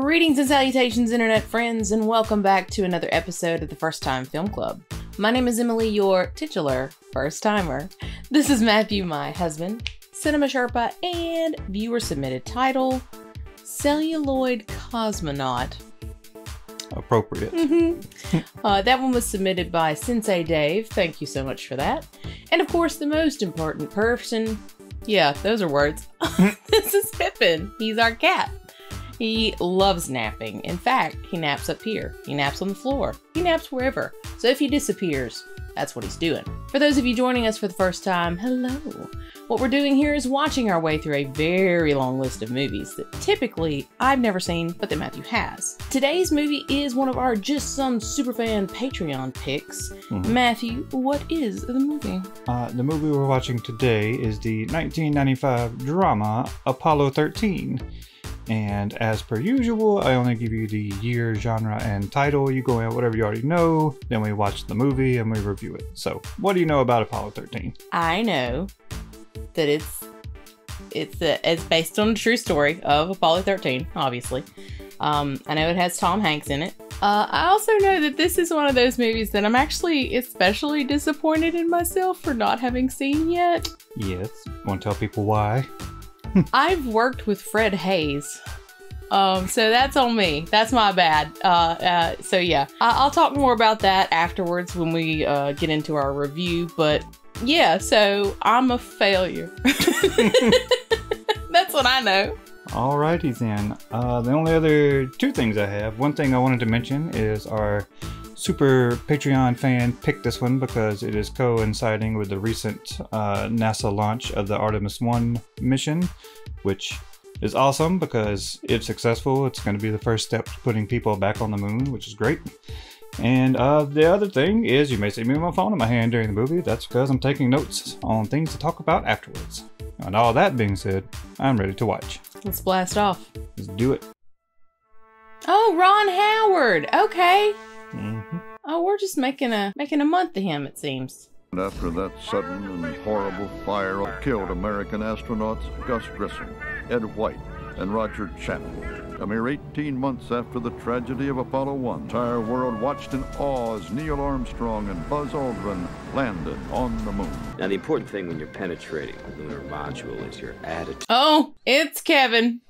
Greetings and salutations, internet friends, and welcome back to another episode of the First Time Film Club. My name is Emily, your titular first timer. This is Matthew, my husband, Cinema Sherpa, and viewer submitted title, Celluloid Cosmonaut. Appropriate. That one was submitted by Sensei Dave. Thank you so much for that. And of course, the most important person, yeah, those are words. This is Pippin. He's our cat. He loves napping. In fact, he naps up here. He naps on the floor. He naps wherever. So if he disappears, that's what he's doing. For those of you joining us for the first time, hello. What we're doing here is watching our way through a very long list of movies that typically I've never seen, but that Matthew has. Today's movie is one of our Just Some Superfan Patreon picks. Matthew, what is the movie? The movie we're watching today is the 1995 drama Apollo 13. And as per usual, I only give you the year, genre, and title. You go in whatever you already know, then we watch the movie and we review it. So, what do you know about Apollo 13? I know that it's based on a true story of Apollo 13, obviously. I know it has Tom Hanks in it. I also know that this is one of those movies that I'm actually especially disappointed in myself for not having seen yet. Yes. Want to tell people why? I've worked with Fred Hayes, so that's on me. That's my bad. So yeah, I'll talk more about that afterwards when we get into our review. But yeah, so I'm a failure. That's what I know. Alrighty then. The only other two things I have. One thing I wanted to mention is our super Patreon fan picked this one because it is coinciding with the recent NASA launch of the Artemis 1 mission, which is awesome because if successful, it's going to be the first step to putting people back on the moon, which is great. And the other thing is, you may see me with my phone in my hand during the movie. That's because I'm taking notes on things to talk about afterwards. And all that being said, I'm ready to watch. Let's blast off. Let's do it. Oh, Ron Howard. Okay. Oh, we're just making a month of him, it seems. After that sudden and horrible fire killed American astronauts Gus Grissom, Ed White, and Roger Chapman. A mere 18 months after the tragedy of Apollo 1, the entire world watched in awe as Neil Armstrong and Buzz Aldrin landed on the moon. Now, the important thing when you're penetrating the lunar module is your attitude. Oh, it's Kevin.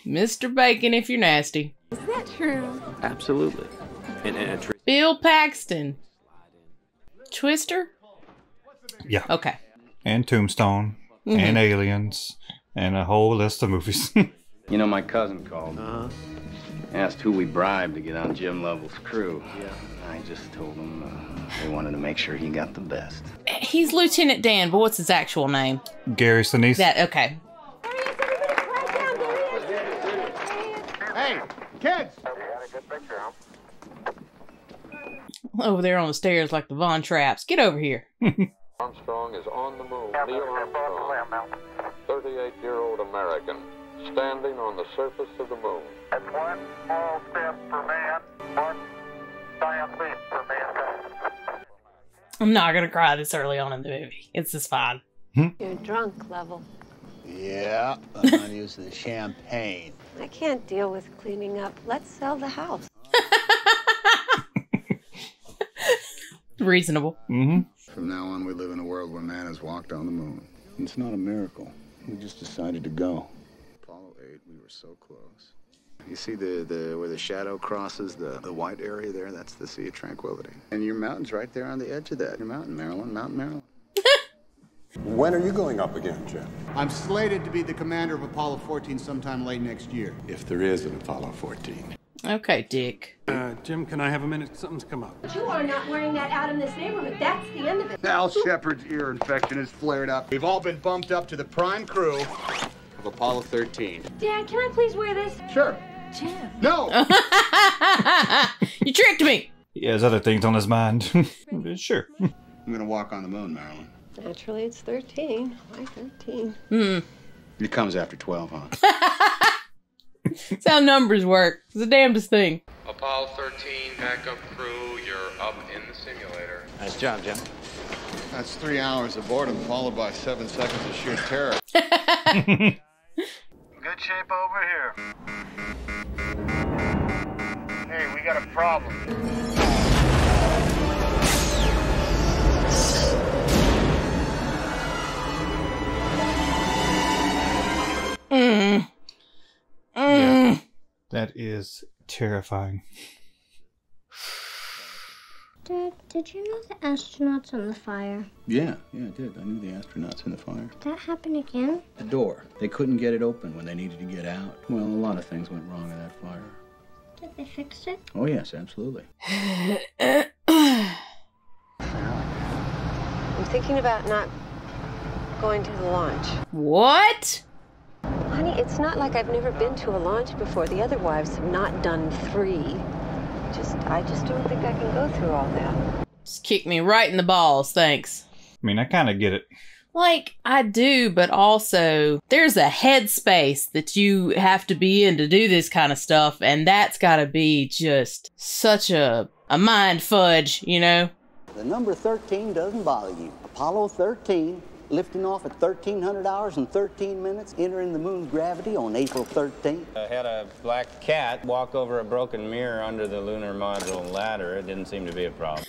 Mr. Bacon, if you're nasty. Is that true? Absolutely. And Bill Paxton. Twister? Yeah. Okay. And Tombstone. And Aliens. And a whole list of movies. You know, my cousin called. Asked who we bribed to get on Jim Lovell's crew. Yeah. I just told him they wanted to make sure he got the best. He's Lieutenant Dan, but what's his actual name? Gary Sinise. That, okay. Hey, kids! Over there on the stairs like the Von Trapps. Get over here. Armstrong is on the moon. Neil Armstrong, 38-year-old American, standing on the surface of the moon. That's one small step for man, one giant leap for mankind. I'm not gonna cry this early on in the movie. It's just fine. You're drunk, Level. Yeah, but I'm using the champagne. I can't deal with cleaning up. Let's sell the house. Reasonable. From now on, we live in a world where man has walked on the moon. It's not a miracle. We just decided to go. Apollo 8, we were so close. You see where the shadow crosses the white area there? That's the Sea of Tranquility. And your mountain's right there on the edge of that. Your mountain, Maryland, Mountain Maryland. When are you going up again, Jim? I'm slated to be the commander of Apollo 14 sometime late next year. If there is an Apollo 14. Okay, Dick. Jim, can I have a minute? Something's come up. You are not wearing that out in this neighborhood. That's the end of it. Al Shepard's ear infection has flared up. We've all been bumped up to the prime crew of Apollo 13. Dad, can I please wear this? Sure. Jim. No! You tricked me! He has other things on his mind. Sure. I'm gonna walk on the moon, Marilyn. Naturally, it's 13. Why 13? It comes after 12, huh? That's how numbers work. It's the damnedest thing. Apollo 13, backup crew, you're up in the simulator. Nice job, Jim. That's 3 hours of boredom followed by 7 seconds of sheer terror. Good shape over here. Hey, we got a problem. Yeah, that is terrifying. Dad, did you know the astronauts on the fire? Yeah, I did. I knew the astronauts in the fire. Did that happen again? The door. They couldn't get it open when they needed to get out. Well, a lot of things went wrong in that fire. Did they fix it? Oh, yes, absolutely. I'm thinking about not going to the launch. What? Honey, it's not like I've never been to a launch before. The other wives have not done 3. I just don't think I can go through all that. Just kick me right in the balls, thanks. I mean, I kind of get it. Like, I do, but also, there's a headspace that you have to be in to do this kind of stuff, and that's gotta be just such a mind fudge, you know? The number 13 doesn't bother you. Apollo 13, lifting off at 1,300 hours and 13 minutes, entering the moon's gravity on April 13th. I had a black cat walk over a broken mirror under the lunar module ladder. It didn't seem to be a problem.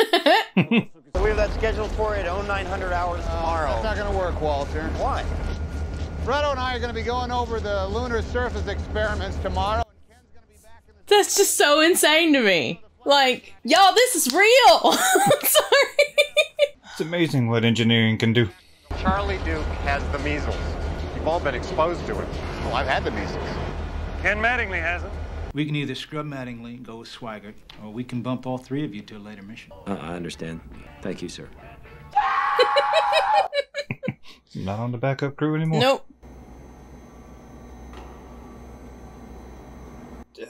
We have that scheduled for you at 0900 hours tomorrow. That's not going to work, Walter. Why? Fredo and I are going to be going over the lunar surface experiments tomorrow. That's just so insane to me. Like, y'all, this is real. Sorry. It's amazing what engineering can do. Charlie Duke has the measles. You've all been exposed to it. Well, I've had the measles. Ken Mattingly has it. We can either scrub Mattingly and go with Swigert, or we can bump all 3 of you to a later mission. I understand. Thank you, sir. Not on the backup crew anymore. Nope.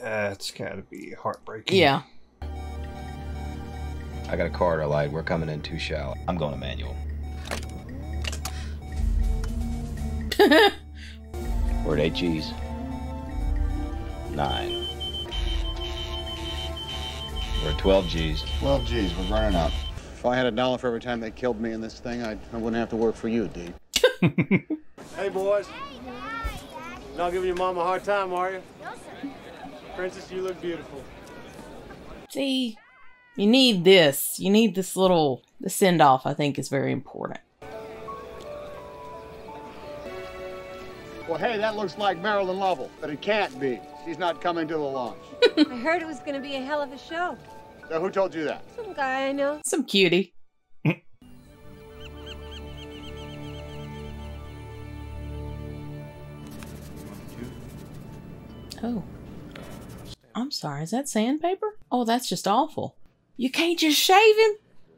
That's gotta be heartbreaking. Yeah. I got a corridor light. We're coming in too shallow. I'm going to manual. We're at 8 Gs. 9. We're at 12 Gs. 12 G's, we're running up. If I had $1 for every time they killed me in this thing, I wouldn't have to work for you, D. Hey, boys. Not giving your mom a hard time, are you? No, sir. Princess, you look beautiful. See, you need this. You need this little send-off, I think, is very important. Well, hey, that looks like Marilyn Lovell, but it can't be. She's not coming to the launch. I heard it was going to be a hell of a show. So who told you that? Some guy I know. Some cutie. Oh. I'm sorry, is that sandpaper? Oh, that's just awful. You can't just shave him?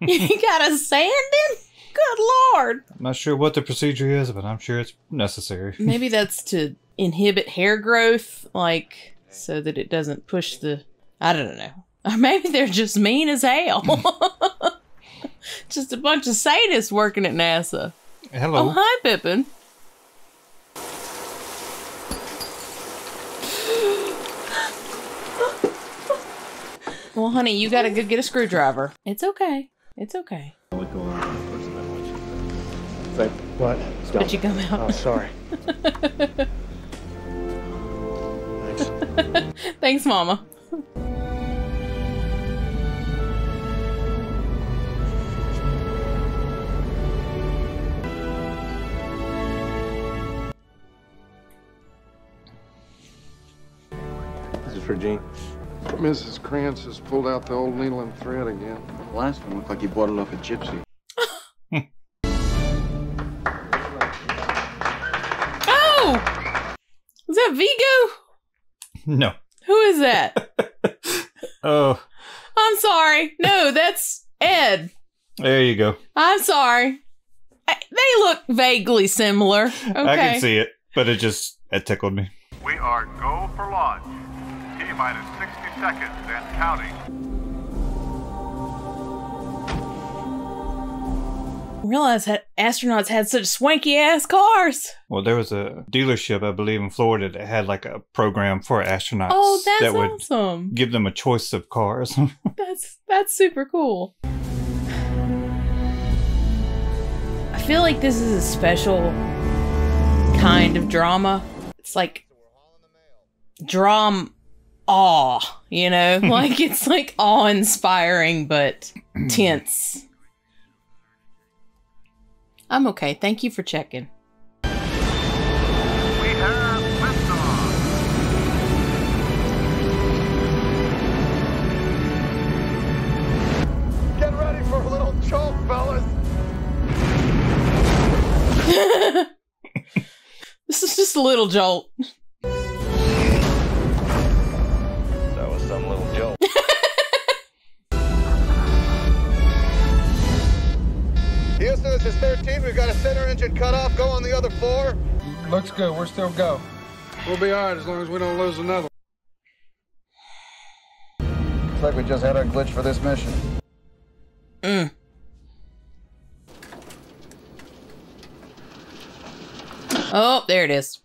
You gotta sand him? Good Lord. I'm not sure what the procedure is, but I'm sure it's necessary. Maybe that's to inhibit hair growth, like, so that it doesn't push the... I don't know. Or maybe they're just mean as hell. Just a bunch of sadists working at NASA. Hello. Oh, hi, Pippin. Well, honey, you gotta go get a screwdriver. It's okay. It's okay. What's going on? Say what? Spit your gum out. Oh, sorry. Thanks. Thanks, Mama. This is for Jean. Mrs. Krantz has pulled out the old needle and thread again. The last one looked like you bought it off a gypsy. Oh! Is that Vigo? No. Who is that? Oh. I'm sorry. No, that's Ed. There you go. I'm sorry. They look vaguely similar. Okay. I can see it, but it tickled me. We are go for launch. T-minus 60 seconds and counting. I realized that astronauts had such swanky ass cars. Well, there was a dealership, I believe, in Florida that had like a program for astronauts. Oh, that's that would awesome. give them a choice of cars. That's super cool. I feel like this is a special kind of drama. It's like awe, you know? Like, it's like awe-inspiring, but tense. I'm okay. Thank you for checking. Get ready for a little jolt, fellas. This is just a little jolt. That was some little joke. Houston, this is 13. We've got a center engine cut off. Go on the other 4. Looks good. We're still go. We'll be all right as long as we don't lose another. Looks like we just had our glitch for this mission. Oh, there it is.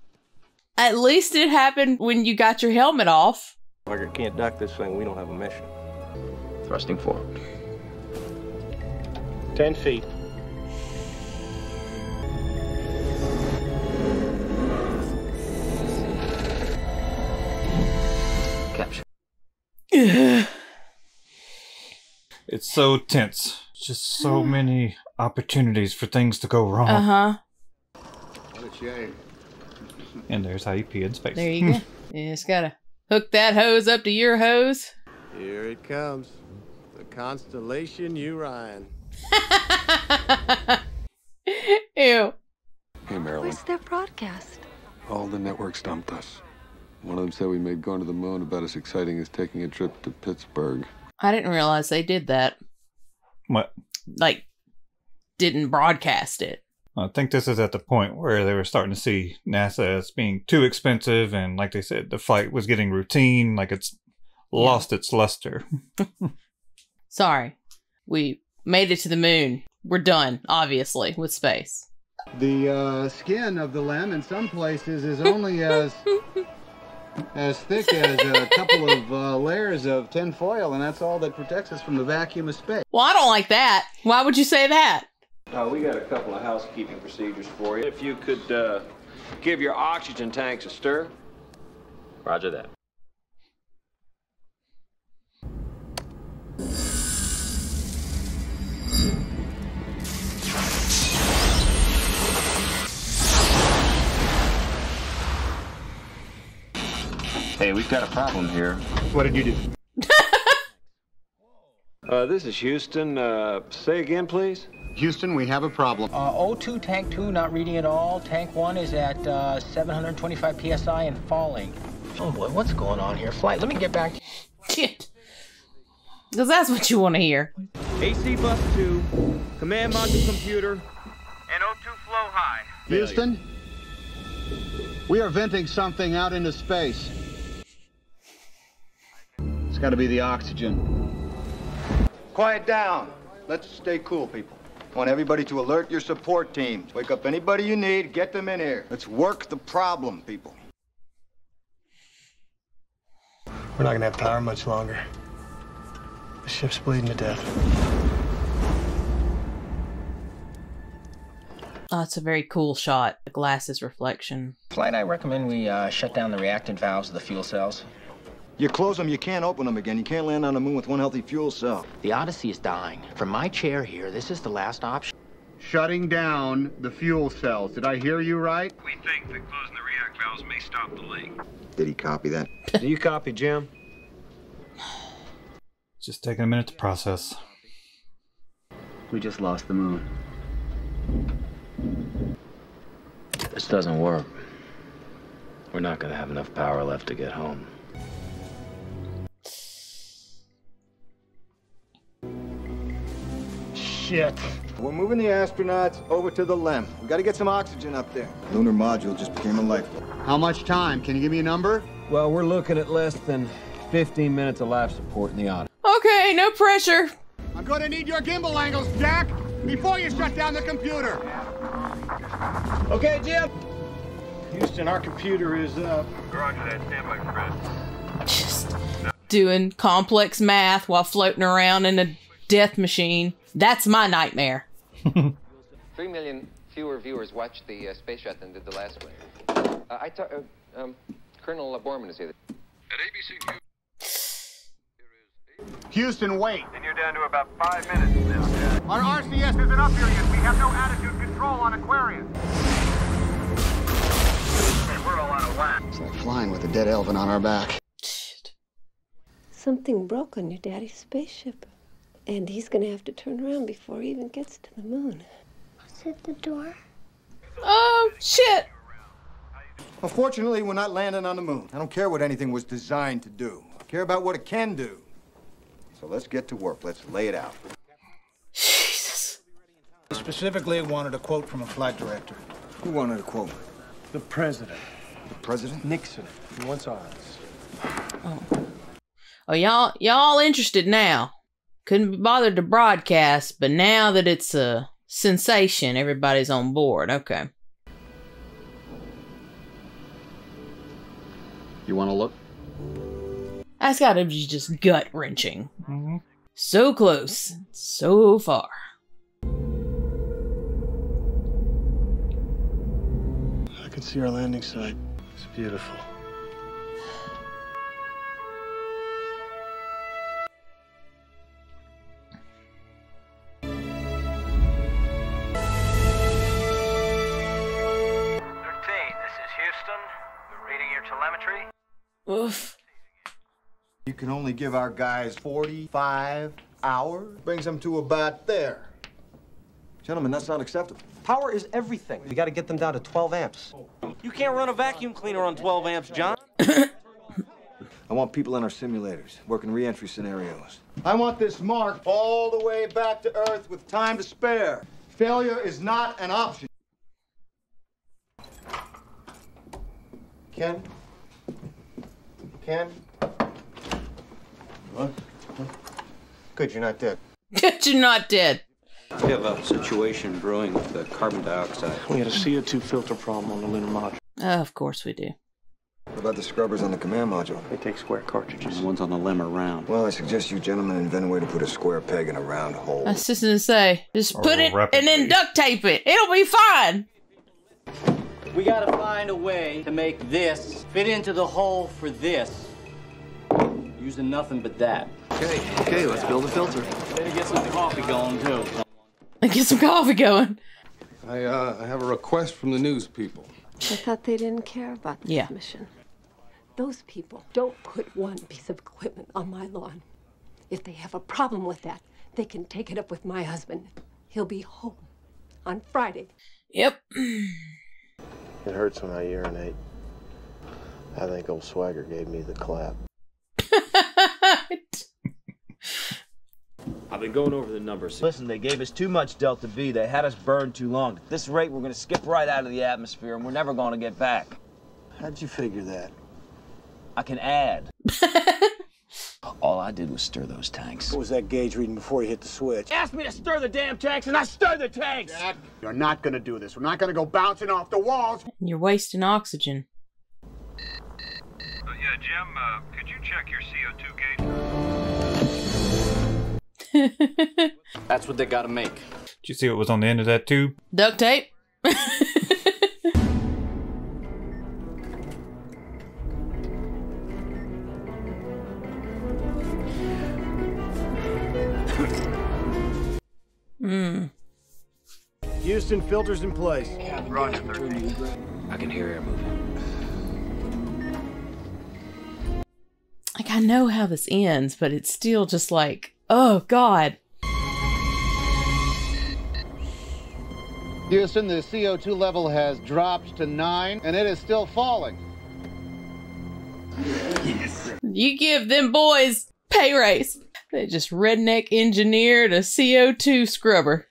At least it happened when you got your helmet off. Like I can't duck this thing. We don't have a mission. Thrusting forward. 10 feet. Capture. It's so tense. Just so many opportunities for things to go wrong. Uh-huh. What a shame. And there's how you pee in space. There you go. You just gotta hook that hose up to your hose. Here it comes. The constellation Orion. Ew. Hey, Marilyn. Where's their broadcast? All the networks dumped us. One of them said we made going to the moon about as exciting as taking a trip to Pittsburgh. I didn't realize they did that. What? Like, didn't broadcast it. I think this is at the point where they were starting to see NASA as being too expensive, and like they said, the flight was getting routine, like it's lost its luster. Sorry. We made it to the moon. We're done, obviously, with space. The skin of the limb in some places is only as thick as a couple of layers of tin foil, and that's all that protects us from the vacuum of space. Well, I don't like that. Why would you say that? We got a couple of housekeeping procedures for you. If you could give your oxygen tanks a stir. Roger that. Hey, we've got a problem here. What did you do? This is Houston. Say again, please. Houston, we have a problem. O2, tank 2, not reading at all. Tank 1 is at 725 psi and falling. Oh boy, what's going on here? Flight, let me get back. Shit. Because that's what you want to hear. AC bus 2, command module computer, and O2 flow high. Houston, we are venting something out into space. It's got to be the oxygen. Quiet down. Let's stay cool, people. I want everybody to alert your support teams. Wake up anybody you need, get them in here. Let's work the problem, people. We're not gonna have power much longer. The ship's bleeding to death. Oh, it's a very cool shot. The glasses reflection. Flight, I recommend we shut down the reactant valves of the fuel cells. You close them, you can't open them again. You can't land on the moon with one healthy fuel cell. The Odyssey is dying. From my chair here, this is the last option. Shutting down the fuel cells. Did I hear you right? We think that closing the react valves may stop the leak. Did he copy that? Do you copy, Jim? It's just taking a minute to process. We just lost the moon. This doesn't work. We're not gonna have enough power left to get home. Shit. We're moving the astronauts over to the LEM. We gotta get some oxygen up there. Lunar module just became a lifeboat. How much time? Can you give me a number? Well, we're looking at less than 15 minutes of life support in the Odyssey. Okay, no pressure. I'm gonna need your gimbal angles, Jack, before you shut down the computer. Okay, Jim. Houston, our computer is up. Roger that. Stand by, Fred. Just doing complex math while floating around in a death machine. That's my nightmare. 3 million fewer viewers watched the space shot than did the last one. Colonel Borman is here. At ABC News. Houston, wait. And you're down to about 5 minutes now, Dad. Our RCS isn't up here yet. We have no attitude control on Aquarius. Hey, we're all out of whack. It's like flying with a dead elephant on our back. Something broke on your daddy's spaceship. And he's gonna have to turn around before he even gets to the moon. Is it the door? Oh, shit. Well, fortunately, we're not landing on the moon. I don't care what anything was designed to do. I care about what it can do. So let's get to work. Let's lay it out. Jesus. Specifically, I wanted a quote from a flight director. Who wanted a quote? The president. The president? Nixon. He wants ours. Oh, y'all interested now. Couldn't be bothered to broadcast, but now that it's a sensation, everybody's on board. Okay. You want to look? That's gotta be just gut-wrenching. So close, so far. I can see our landing site. It's beautiful. Telemetry? Oof. You can only give our guys 45 hours. Brings them to about there. Gentlemen, that's not acceptable. Power is everything. We got to get them down to 12 amps. You can't run a vacuum cleaner on 12 amps, John. I want people in our simulators, working re-entry scenarios. I want this mark all the way back to Earth with time to spare. Failure is not an option. Ken? What? Good, you're not dead. Good, you're not dead. We have a situation brewing with the carbon dioxide. We had a CO2 filter problem on the lunar module. Of course we do. What about the scrubbers on the command module? They take square cartridges. The ones on the limb are round. Well, I suggest you gentlemen invent a way to put a square peg in a round hole. I was just gonna say, just put it and then duct tape it. It'll be fine. We gotta find a way to make this fit into the hole for this. Using nothing but that. Okay, let's build a filter. Better get some coffee going, too. Get some coffee going. I have a request from the news people. I thought they didn't care about this mission. Those people don't put one piece of equipment on my lawn. If they have a problem with that, they can take it up with my husband. He'll be home on Friday. Yep. It hurts when I urinate. I think old Swagger gave me the clap. I've been going over the numbers. Listen, they gave us too much Delta V. They had us burn too long. At this rate, we're going to skip right out of the atmosphere, and we're never going to get back. How'd you figure that? I can add. All I did was stir those tanks. What was that gauge reading before you hit the switch? Asked me to stir the damn tanks, and I stirred the tanks! Dad, you're not gonna do this. We're not gonna go bouncing off the walls. You're wasting oxygen. Yeah, Jim, could you check your CO2 gauge? That's what they gotta make. Did you see what was on the end of that tube? Duct tape. Houston, filters in place. Roger, 13. I can hear air moving. Like, I know how this ends, but it's still just like, oh, God. Houston, the CO2 level has dropped to 9, and it is still falling. Yes. You give them boys pay raise. They just redneck engineered a CO2 scrubber.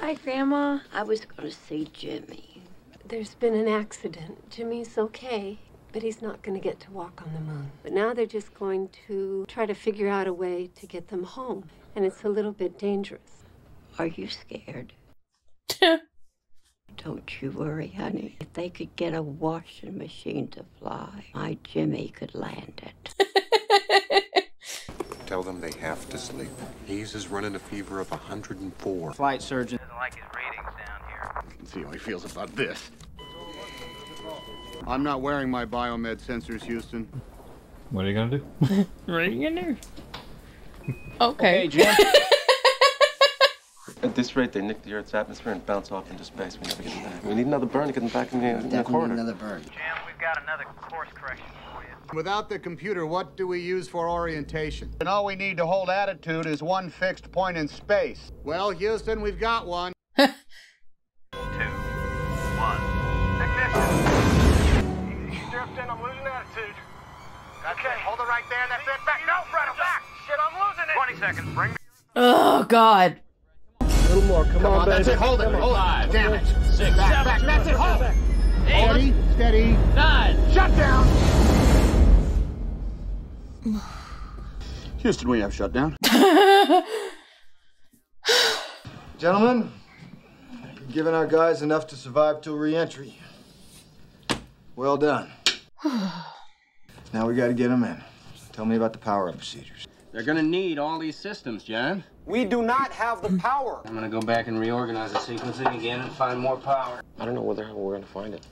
Hi, Grandma. I was going to see Jimmy. There's been an accident. Jimmy's okay, but he's not going to get to walk on the moon. But now they're just going to try to figure out a way to get them home. And it's a little bit dangerous. Are you scared? Don't you worry, honey. If they could get a washing machine to fly, my Jimmy could land it. Tell them they have to sleep. Hayes is running a fever of 104. Flight surgeon. Doesn't like his ratings down here. Let's see how he feels about this. I'm not wearing my biomed sensors, Houston. What are you gonna do? What are you gonna do? Okay. Jim. At this rate, they nick the Earth's atmosphere and bounce off into space. We never get them back. We need another burn to get them back in the corridor. Another burn. Jim, we've got another course correction for you. Without the computer, what do we use for orientation? And all we need to hold attitude is one fixed point in space. Well, Houston, we've got one. 2, 1. Ignition. Easy, drifting. I'm losing attitude. Okay, hold it right there. That's it. Back. No, Fred, I'm back. Shit, I'm losing it. 20 seconds. Bring me. Oh, God. A little more. Come on, that's it. Hold it. Hold it. 5, Damn it. 6, Back, 7, back. That's it. Hold it. 8, Steady, steady. 9. Shut down. Houston, we have shut down. Gentlemen, you've given our guys enough to survive till re-entry. Well done. Now we gotta get them in. Tell me about the power-up procedures. They're gonna need all these systems, John. We do not have the power. I'm gonna go back and reorganize the sequencing again and find more power. I don't know where the hell we're gonna find it.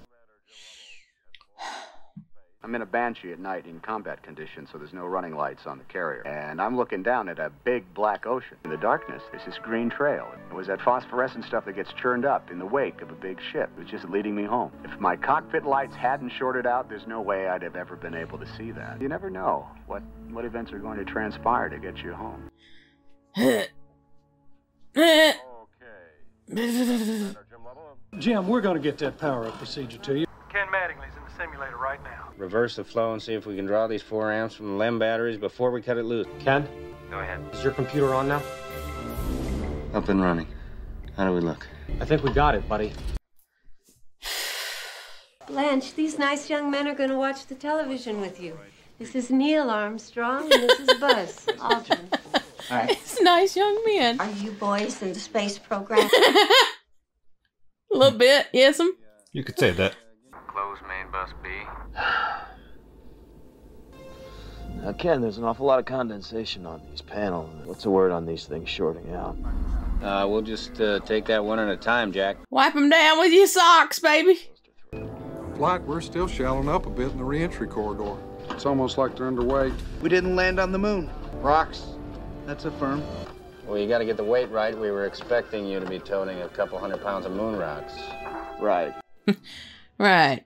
I'm in a Banshee at night in combat conditions, so there's no running lights on the carrier. And I'm looking down at a big black ocean. In the darkness, there's this green trail. It was that phosphorescent stuff that gets churned up in the wake of a big ship. It was just leading me home. If my cockpit lights hadn't shorted out, there's no way I'd have ever been able to see that. You never know what events are going to transpire to get you home. Jim, we're going to get that power-up procedure to you. Ken Mattingly's in the simulator right now. Reverse the flow and see if we can draw these 4 amps from the LEM batteries before we cut it loose. Ken, Go ahead. is your computer on now? Up and running. How do we look? I think we got it, buddy. Blanche, these nice young men are going to watch the television with you. This is Neil Armstrong, and this is Buzz Aldrin. All right. It's nice young men. Are you boys in the space program? A little bit, yes. You could say that. Close main bus B. Now, Ken, there's an awful lot of condensation on these panels. What's the word on these things shorting out? We'll just take that one at a time, Jack. Wipe them down with your socks, baby. Flight, we're still shallowing up a bit in the re-entry corridor. It's almost like they're underway. We didn't land on the moon. Rocks. That's a firm. Well, you gotta get the weight right. We were expecting you to be toting a couple 100 pounds of moon rocks. Right. Right.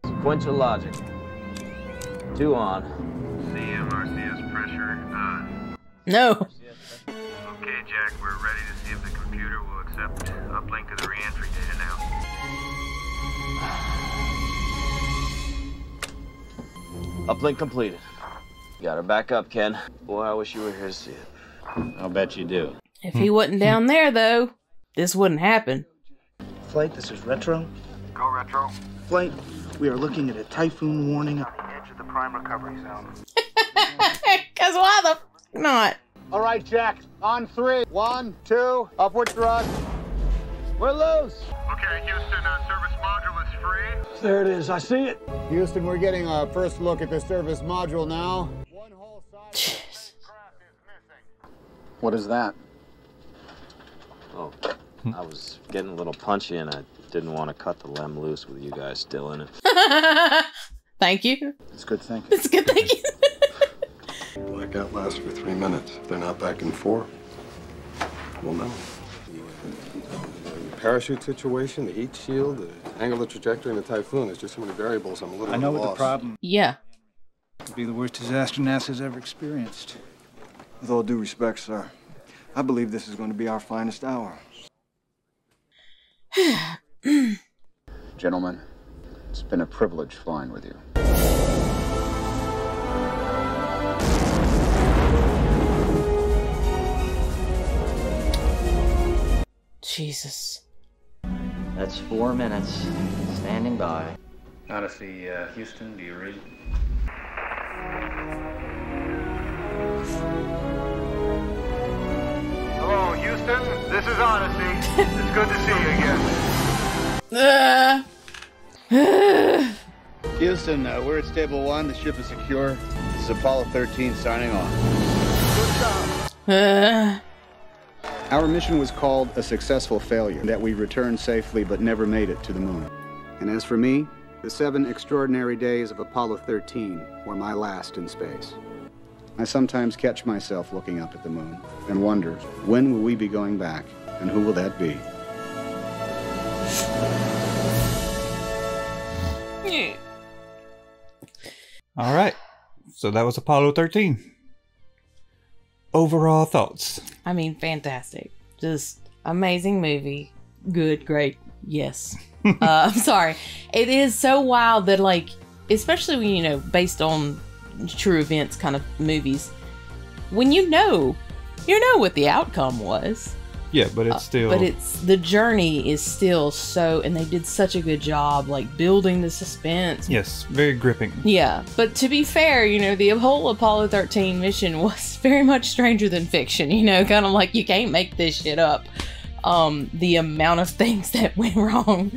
Sequential logic. 2 on. CMRCS pressure on. No. Okay, Jack, we're ready to see if the computer will accept uplink to the re-entry data now. Uplink completed. Got her back up, Ken. Boy, I wish you were here to see it. I'll bet you do. If he wasn't down there, though, this wouldn't happen. Flight, this is Retro. Go retro. Flight, we are looking at a typhoon warning. On the edge of the prime recovery zone. Because why the f not? All right, Jack, on 3. 1, 2, upward thrust. We're loose. Okay, Houston, service module is free. There it is. I see it. Houston, we're getting a first look at the service module now. What is that? Oh, I was getting a little punchy and I didn't want to cut the LEM loose with you guys still in it. Thank you. It's good thinking. It's good thinking. Blackout lasts for 3 minutes. If they're not back in 4, we'll know. The parachute situation, the heat shield, the angular trajectory, and the typhoon. There's just so many variables. I'm a little I know at a what the loss. problem Yeah. could be. The worst disaster NASA's ever experienced. With all due respect, sir, I believe this is going to be our finest hour. Gentlemen, it's been a privilege flying with you. Jesus. That's 4 minutes. Standing by. Odyssey, Houston, do you read? Hello, Houston. This is Odyssey. It's good to see you again. Houston, we're at Stable 1. The ship is secure. This is Apollo 13 signing off. Our mission was called a successful failure, that we returned safely but never made it to the moon. And as for me, the 7 extraordinary days of Apollo 13 were my last in space. I sometimes catch myself looking up at the moon and wonder, when will we be going back, and who will that be? All right. So that was Apollo 13. Overall thoughts? I mean, fantastic. Just amazing movie. Good, great, yes. I'm sorry. It is so wild that, like, especially when, you know, based on true events kind of movies, when you know what the outcome was. Yeah, but it's still... but it's, the journey is still so, and they did such a good job, like, building the suspense. Yes, very gripping. Yeah, but to be fair, you know, the whole Apollo 13 mission was very much stranger than fiction, you know, kind of like, you can't make this shit up. The amount of things that went wrong.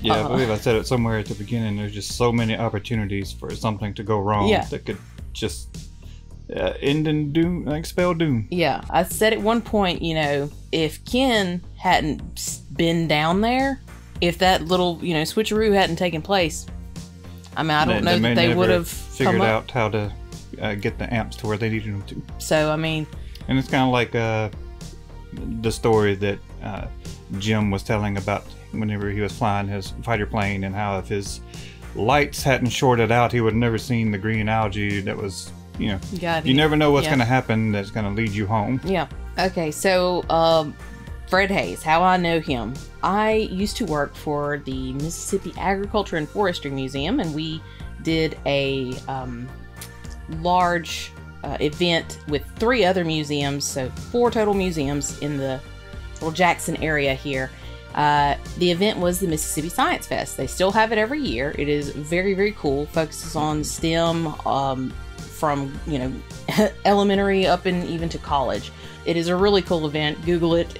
Yeah, I believe I said it somewhere at the beginning, there's just so many opportunities for something to go wrong that could just... end in doom, like spell doom. Yeah, I said at one point, you know, if Ken hadn't been down there, if that little, you know, switcheroo hadn't taken place, I mean, I don't know that they would have figured out how to get the amps to where they needed them to. So, I mean... And it's kind of like the story that Jim was telling about whenever he was flying his fighter plane, and how if his lights hadn't shorted out, he would have never seen the green algae that was... You know, you never know what's going to happen that's going to lead you home. Yeah. Okay, so Fred Hayes, how I know him. I used to work for the Mississippi Agriculture and Forestry Museum, and we did a large event with 3 other museums, so 4 total museums in the little Jackson area here. The event was the Mississippi Science Fest. They still have it every year. It is very, very cool. Focuses on STEM, from, you know, elementary up and even to college. It is a really cool event. Google it,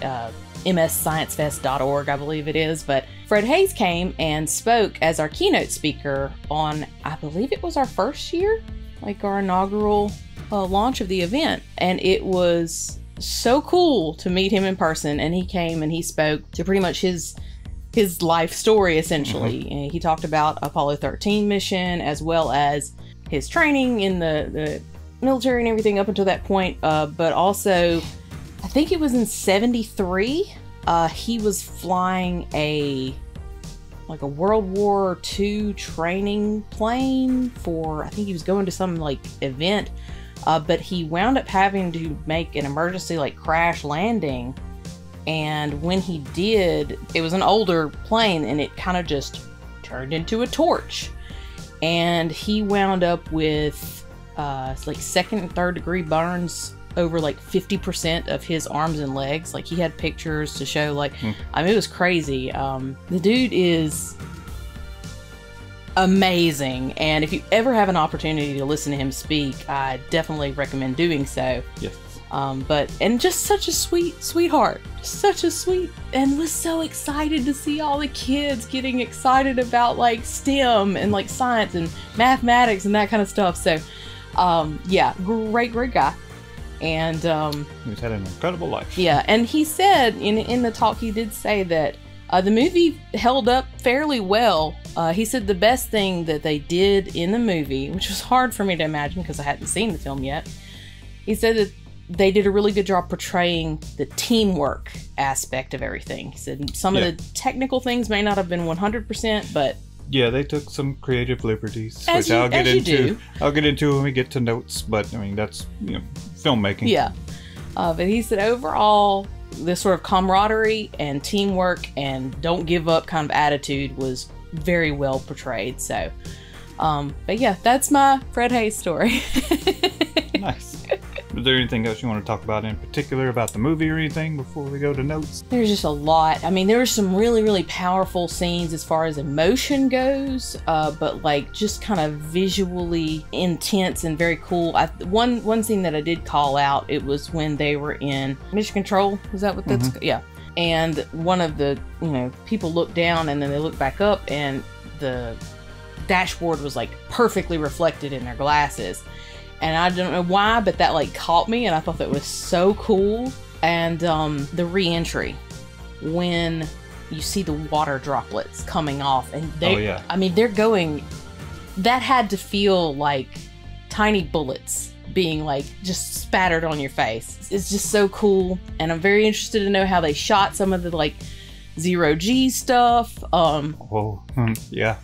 mssciencefest.org, I believe it is. But Fred Hayes came and spoke as our keynote speaker on, I believe it was our first year, like our inaugural launch of the event. And it was so cool to meet him in person. And he came and he spoke to pretty much his life story, essentially. And he talked about Apollo 13 mission, as well as his training in the military and everything up until that point, but also I think it was in 73 he was flying a World War II training plane for, I think he was going to some like event, but he wound up having to make an emergency like crash landing, and when he did, it was an older plane and it kind of just turned into a torch. And he wound up with like 2nd and 3rd degree burns over like 50% of his arms and legs. Like, he had pictures to show, like, I mean, it was crazy. The dude is amazing. And if you ever have an opportunity to listen to him speak, I definitely recommend doing so. Yes. And just such a sweetheart, such a sweet, and was so excited to see all the kids getting excited about like STEM and like science and mathematics and that kind of stuff. So, yeah, great guy. And he's had an incredible life. Yeah, and he said in the talk, he did say that the movie held up fairly well. He said the best thing that they did in the movie, which was hard for me to imagine because I hadn't seen the film yet, he said that they did a really good job portraying the teamwork aspect of everything. He said some of the technical things may not have been 100%, but yeah, they took some creative liberties, which I'll get into. I'll get into when we get to notes, but I mean, that's, you know, filmmaking. Yeah. But he said overall, this sort of camaraderie and teamwork and don't give up kind of attitude was very well portrayed. So, but yeah, that's my Fred Hayes story. Nice. Is there anything else you want to talk about in particular about the movie or anything before we go to notes? There's just a lot. I mean, there were some really, really powerful scenes as far as emotion goes, but like just kind of visually intense and very cool. One scene that I did call out, it was when they were in Mission Control. Is that what that's? Yeah. And one of the, you know, people looked down and then they looked back up and the dashboard was like perfectly reflected in their glasses. And I don't know why, but that like caught me and I thought that was so cool. And the re-entry, when you see the water droplets coming off and they, I mean, they're going, that had to feel like tiny bullets being like just spattered on your face. It's just so cool, and I'm very interested to know how they shot some of the like zero-G stuff. Yeah.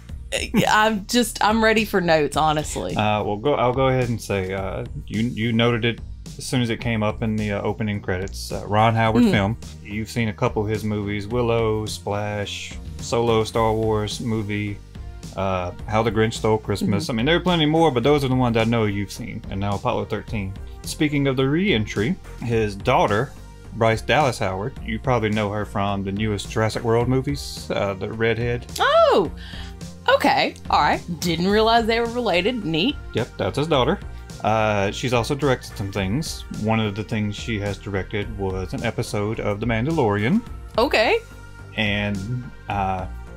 I'm ready for notes, honestly. I'll go ahead and say you noted it as soon as it came up in the opening credits. Ron Howard film. You've seen a couple of his movies: Willow, Splash, Solo, Star Wars movie, How the Grinch Stole Christmas. I mean, there are plenty more, but those are the ones I know you've seen. And now Apollo 13. Speaking of the re-entry, his daughter, Bryce Dallas Howard, you probably know her from the newest Jurassic World movies, the redhead. Oh, okay. All right. Didn't realize they were related. Neat. Yep, that's his daughter. She's also directed some things. One of the things she has directed was an episode of The Mandalorian. Okay. And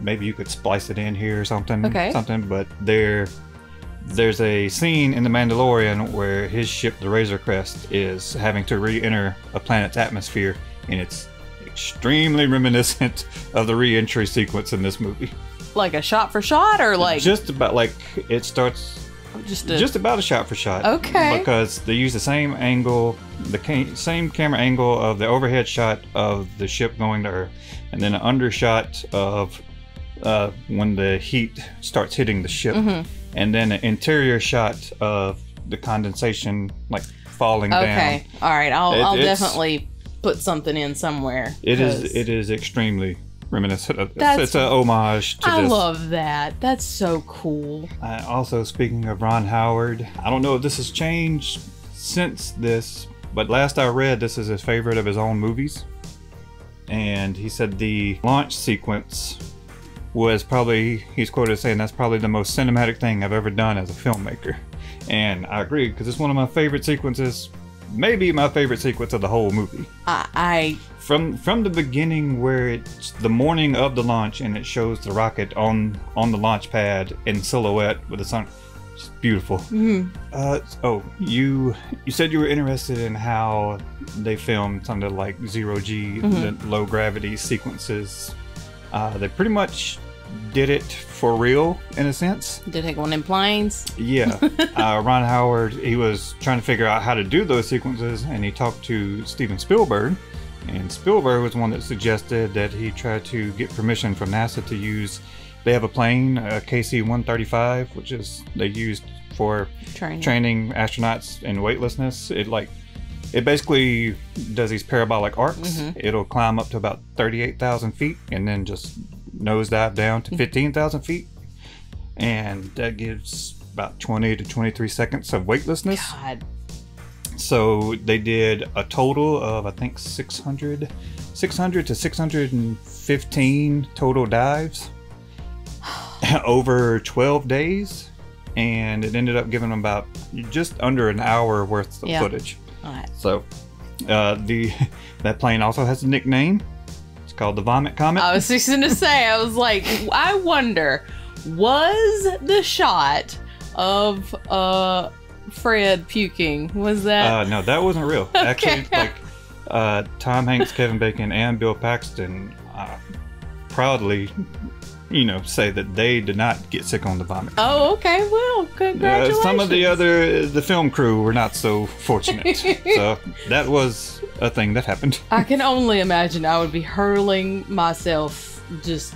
maybe you could splice it in here or something. Okay. But there's a scene in The Mandalorian where his ship, the Razor Crest, is having to re-enter a planet's atmosphere, and it's extremely reminiscent of the re-entry sequence in this movie. Like a shot for shot, or like just about like it starts. Just about a shot for shot. Okay. Because they use the same angle, same camera angle of the overhead shot of the ship going to Earth, and then an undershot of when the heat starts hitting the ship, and then an interior shot of the condensation like falling down. Okay. All right. I'll definitely put something in somewhere. It is extremely reminiscent of this. It's an homage to this. I love that. That's so cool. Also, speaking of Ron Howard, I don't know if this has changed since this, but last I read, this is his favorite of his own movies. And he said the launch sequence was probably, he's quoted as saying, that's probably the most cinematic thing I've ever done as a filmmaker. And I agree, because it's one of my favorite sequences, maybe my favorite sequence of the whole movie. From the beginning, where it's the morning of the launch and it shows the rocket on the launch pad in silhouette with the sun, it's beautiful. You said you were interested in how they filmed some of the like zero-G, the low gravity sequences. They pretty much did it for real in a sense. Did take one in planes? Yeah. Ron Howard, he was trying to figure out how to do those sequences, and he talked to Steven Spielberg. And Spielberg was one that suggested that he try to get permission from NASA to use, they have a plane, a KC-135, which is they used for training astronauts in weightlessness. It basically does these parabolic arcs. It'll climb up to about 38,000 feet and then just nosedive down to 15,000 feet. And that gives about 20 to 23 seconds of weightlessness. God. So they did a total of, I think, 600 to 615 total dives over 12 days. And it ended up giving them about just under an hour worth of footage. All right. So that plane also has a nickname. It's called the Vomit Comet. I was just going to say, I was like, I wonder, was the shot of Fred puking, was that no, that wasn't real. Actually, Tom Hanks, Kevin Bacon, and Bill Paxton proudly say that they did not get sick on the vomit. Oh, okay. Well, congratulations. Some of the film crew were not so fortunate. So that was a thing that happened. I can only imagine I would be hurling myself just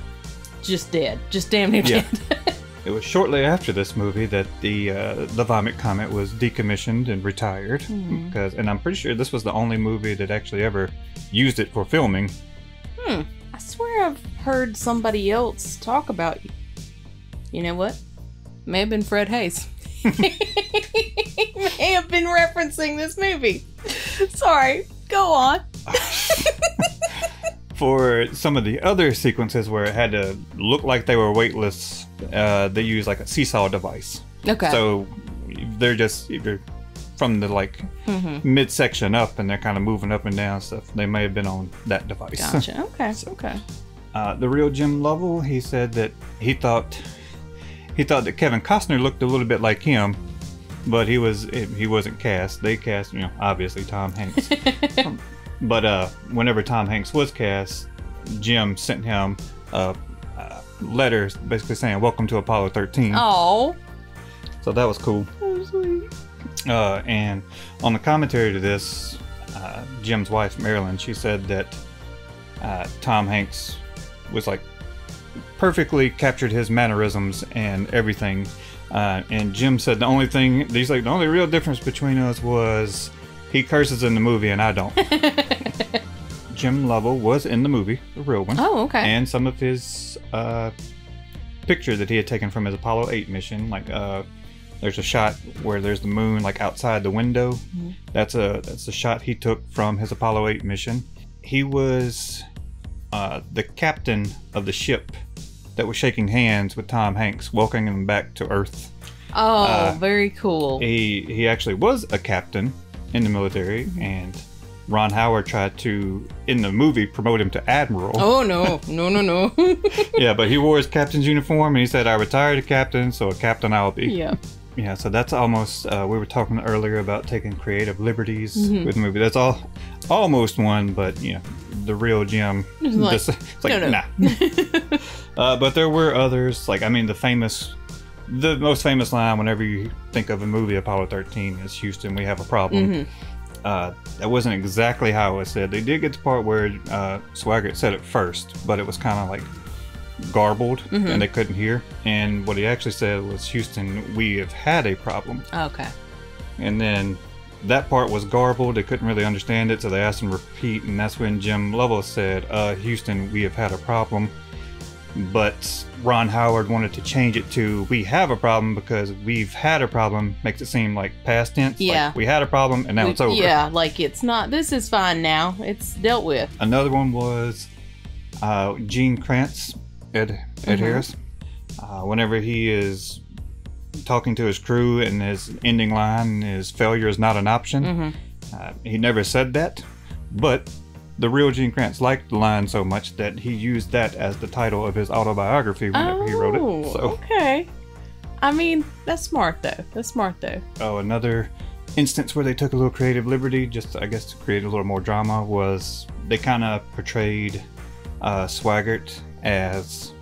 dead, just damn near dead. It was shortly after this movie that the Vomit Comet was decommissioned and retired, and I'm pretty sure this was the only movie that actually ever used it for filming. I swear I've heard somebody else talk about you. You know what? May have been Fred Hayes. He may have been referencing this movie. Sorry, go on. For some of the other sequences where it had to look like they were weightless, they use like a seesaw device. Okay. So they're just either from the midsection up, and they're kind of moving up and down stuff. They may have been on that device. Gotcha. Okay. Okay. The real Jim Lovell, he said that he thought that Kevin Costner looked a little bit like him, but he wasn't cast. They cast, obviously Tom Hanks. But whenever Tom Hanks was cast, Jim sent him letters basically saying, "Welcome to Apollo 13." Oh. So that was cool. Oh, sweet. And on the commentary to this, Jim's wife, Marilyn, she said that Tom Hanks was like perfectly captured his mannerisms and everything. And Jim said the only real difference between us was he curses in the movie and I don't. Jim Lovell was in the movie, the real one. Oh, okay. And some of his picture that he had taken from his Apollo 8 mission, like there's a shot where there's the moon like outside the window. Mm-hmm. That's a shot he took from his Apollo 8 mission. He was the captain of the ship that was shaking hands with Tom Hanks, welcoming him back to Earth. Oh, very cool. He actually was a captain in the military, mm-hmm. and Ron Howard tried to, in the movie, promote him to admiral. Oh, no. No. Yeah, but he wore his captain's uniform, and he said, I retired a captain, so a captain I'll be. Yeah. Yeah, so that's almost, we were talking earlier about taking creative liberties Mm-hmm. with the movie. That's almost one, but, you know, the real Jim, it's like, no. nah. But there were others, like, I mean, the most famous line whenever you think of a movie, Apollo 13, is Houston, we have a problem. Mm-hmm. That wasn't exactly how it was said. They did get the part where Swaggart said it first, but it was kind of like garbled, mm-hmm. and they couldn't hear. And what he actually said was, Houston, we have had a problem. Okay. And then that part was garbled. They couldn't really understand it, so they asked him to repeat, and that's when Jim Lovell said, Houston, we have had a problem. But Ron Howard wanted to change it to we have a problem, because we've had a problem makes it seem like past tense. Yeah. Like we had a problem and now it's over. Yeah, like it's not, this is fine now. It's dealt with. Another one was Gene Kranz, Ed Mm-hmm. Harris. Whenever he is talking to his crew, and his ending line is failure is not an option. Mm-hmm. He never said that, but the real Gene Kranz liked the line so much that he used that as the title of his autobiography whenever he wrote it. So, okay. I mean, that's smart though. Oh, another instance where they took a little creative liberty, just I guess to create a little more drama, was they kind of portrayed Swaggart as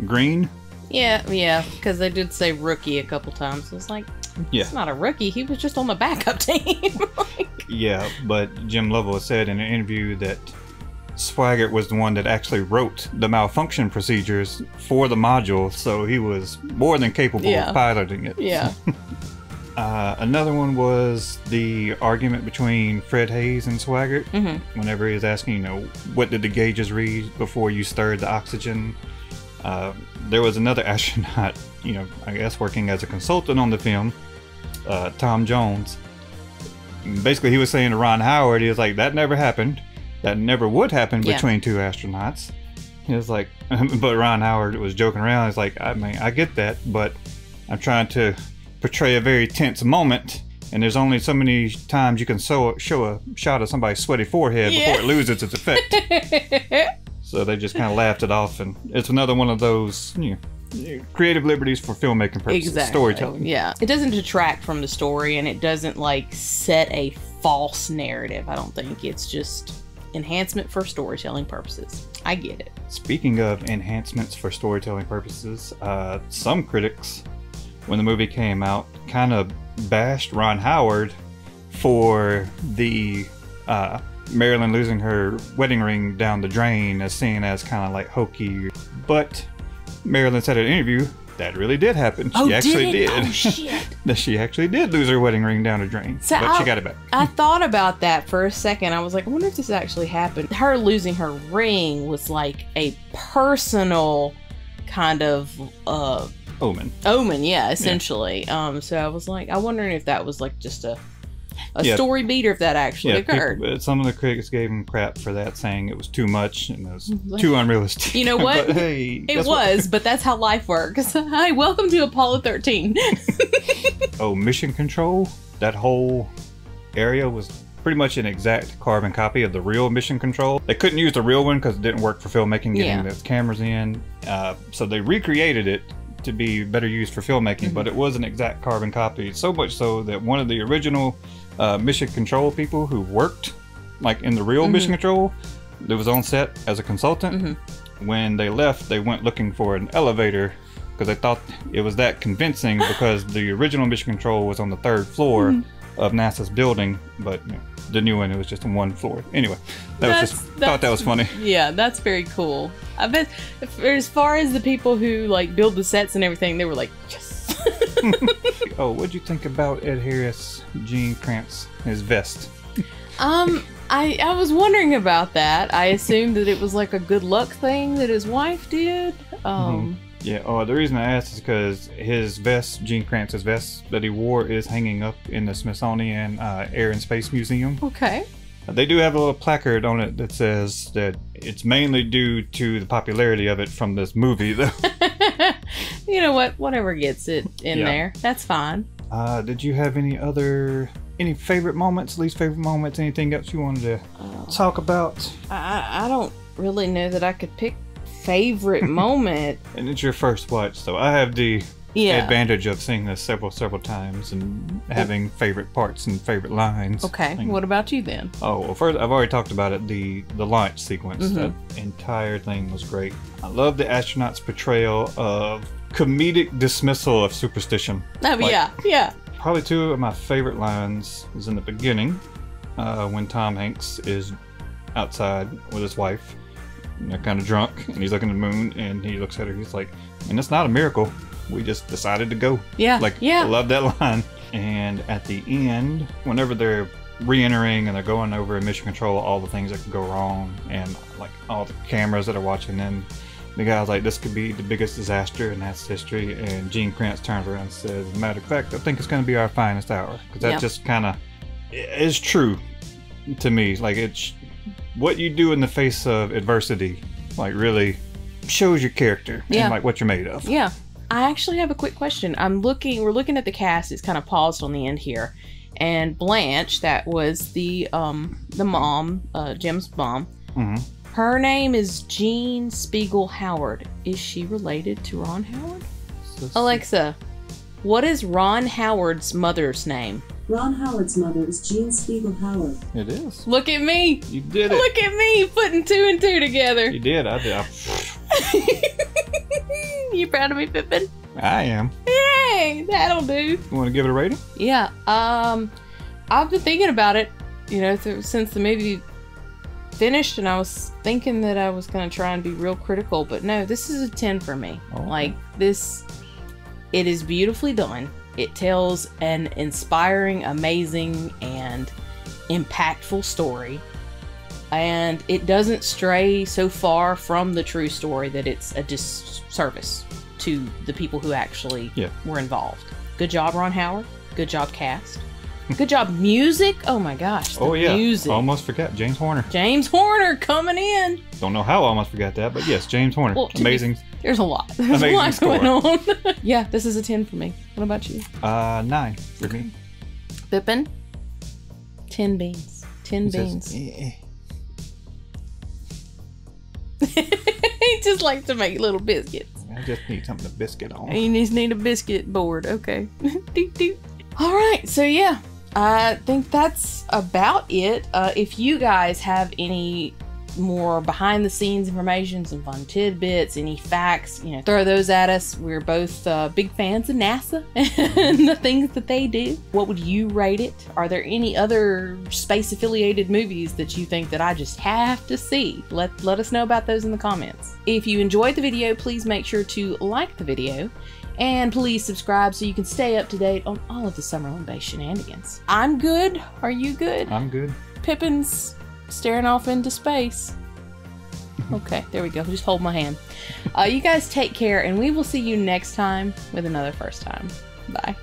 green. Yeah, because they did say rookie a couple times. It's like, Yeah. it's not a rookie. He was just on the backup team. Yeah, but Jim Lovell said in an interview that Swaggart was the one that actually wrote the malfunction procedures for the module, so he was more than capable of piloting it. Yeah. Another one was the argument between Fred Hayes and Swaggart. Mm-hmm. Whenever he was asking, what did the gauges read before you stirred the oxygen? There was another astronaut, I guess working as a consultant on the film, Tom Jones. Basically, he was saying to Ron Howard, he was like, that never happened. That never would happen between two astronauts. He was like, but Ron Howard was joking around. He's like, I mean, I get that, but I'm trying to portray a very tense moment, and there's only so many times you can show a shot of somebody's sweaty forehead before it loses its effect. So they just kind of laughed it off, and it's another one of those creative liberties for filmmaking purposes, Exactly. storytelling. Yeah, it doesn't detract from the story, and it doesn't like set a false narrative. I don't think it's just enhancement for storytelling purposes. I get it. Speaking of enhancements for storytelling purposes, some critics, when the movie came out, kind of bashed Ron Howard for the Marilyn losing her wedding ring down the drain as seen as kind of like hokey. But Marilyn said in an interview that really did happen. She actually did. Oh, shit. That she actually did lose her wedding ring down the drain. So but she got it back. I thought about that for a second. I was like, I wonder if this actually happened. Her losing her ring was like a personal kind of omen, yeah, essentially. So I was like, I wondering if that was like just a story beat, or if that actually occurred. Some of the critics gave him crap for that, saying it was too much and it was too unrealistic. You know what? But, hey, it was, but that's how life works. Hi, welcome to Apollo 13. Mission Control, that whole area was pretty much an exact carbon copy of the real Mission Control. They couldn't use the real one because it didn't work for filmmaking, getting the cameras in. So they recreated it to be better used for filmmaking, but it was an exact carbon copy. So much so that one of the original Mission Control people who worked like in the real Mission Control, that was on set as a consultant, when they left, they went looking for an elevator because they thought it was that convincing, because the original Mission Control was on the 3rd floor of NASA's building, but you know, the new one, it was just on one floor. Anyway, thought that was funny. Yeah, that's very cool. I bet as far as the people who like build the sets and everything, they were like, yes. Oh, what'd you think about Ed Harris, Gene Kranz, his vest? I was wondering about that. I assumed that it was like a good luck thing that his wife did. Yeah, the reason I asked is because his vest, Gene Kranz's vest that he wore, is hanging up in the Smithsonian Air and Space Museum. Okay. They do have a little placard on it that says that it's mainly due to the popularity of it from this movie, though. You know what? Whatever gets it in there, that's fine. Did you have any favorite moments, least favorite moments, anything else you wanted to talk about? I don't really know that I could pick favorite moment. And it's your first watch, so I have the advantage of seeing this several times and having favorite parts and favorite lines. Okay, what about you then? Oh, well, first, I've already talked about it, the launch sequence. That entire thing was great. I love the astronauts' portrayal of comedic dismissal of superstition. Oh, yeah. Probably two of my favorite lines is in the beginning, when Tom Hanks is outside with his wife, and they're kind of drunk, and he's looking at the moon, and he looks at her, he's like, and it's not a miracle. We just decided to go. I love that line. And at the end, whenever they're re-entering and they're going over mission control, all the things that could go wrong, and like all the cameras that are watching them, the guy's like, this could be the biggest disaster in that's history. And Gene Kranz turns around and says, as a matter of fact, I think it's going to be our finest hour. Because that just kind of is true to me. Like, it's what you do in the face of adversity, like, really shows your character and like what you're made of. Yeah. I actually have a quick question. We're looking at the cast. It's kind of paused on the end here. And Blanche, that was the mom, Jim's mom. Her name is Jean Spiegel Howard. Is she related to Ron Howard? Alexa, what is Ron Howard's mother's name? Ron Howard's mother is Jean Spiegel Howard. It is. Look at me. You did it. Look at me putting 2 and 2 together. You did. I did. You proud of me, Pippin? I am. Yay! That'll do. You want to give it a rating? Yeah. I've been thinking about it, you know, since the movie finished, and I was thinking that I was going to try and be real critical, but no, this is a 10 for me. Oh. Like, this, it is beautifully done. It tells an inspiring, amazing, and impactful story. And it doesn't stray so far from the true story that it's a disservice to the people who actually were involved. Good job, Ron Howard. Good job, cast. Good job, music. Oh my gosh. The music. Almost forgot. James Horner. James Horner coming in. Don't know how I almost forgot that, but yes, James Horner. Well, amazing. There's a lot. There's a lot going on. Yeah, this is a 10 for me. What about you? 9 for me. Pippin? 10 beans. 10 beans. He just likes to make little biscuits. I just need something to biscuit on. You just need a biscuit board. Okay. Doot, doot. All right. So, yeah. I think that's about it. If you guys have any more behind the scenes information, some fun tidbits, any facts, you know, throw those at us. We're both big fans of NASA and the things that they do. What would you rate it? Are there any other space affiliated movies that you think that I just have to see? Let us know about those in the comments. If you enjoyed the video, please make sure to like the video and please subscribe so you can stay up to date on all of the Summerlin Base shenanigans. I'm good. Are you good? I'm good. Pippin's staring off into space. Okay, there we go. Just hold my hand. You guys take care, and we will see you next time with another First Time. Bye.